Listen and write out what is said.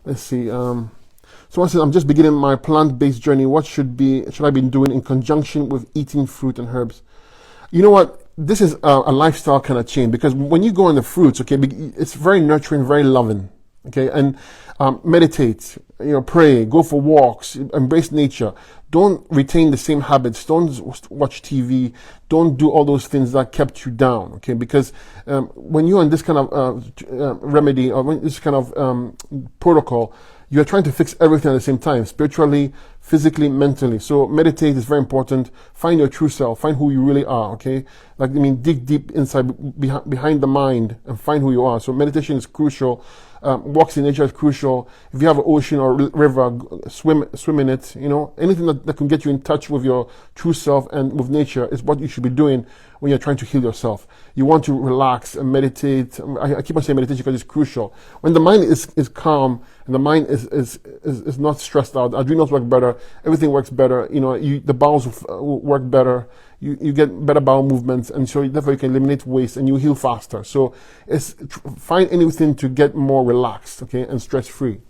Let's see. Someone says, I'm just beginning my plant-based journey. What should I be doing in conjunction with eating fruit and herbs? You know what? This is a lifestyle kind of change, because when you go on the fruits, okay, it's very nurturing, very loving, okay, and meditate, pray, go for walks, embrace nature. Don't retain the same habits. Don't watch TV. Don't do all those things that kept you down, okay? Because when you're on this kind of remedy, or this kind of protocol, you're trying to fix everything at the same time, spiritually, physically, mentally. So meditate is very important. Find your true self. Find who you really are, okay? Dig deep inside, behind the mind, and find who you are. So meditation is crucial. Walks in nature is crucial. If you have an ocean or river, swim in it. Anything that can get you in touch with your true self and with nature is what you should be doing when you're trying to heal yourself. You want to relax and meditate. I keep on saying meditation because it's crucial. When the mind is calm and the mind is not stressed out, adrenals work better, everything works better. The bowels will work better. You get better bowel movements, and so therefore you can eliminate waste and you heal faster. So find anything to get more relaxed, okay, and stress free.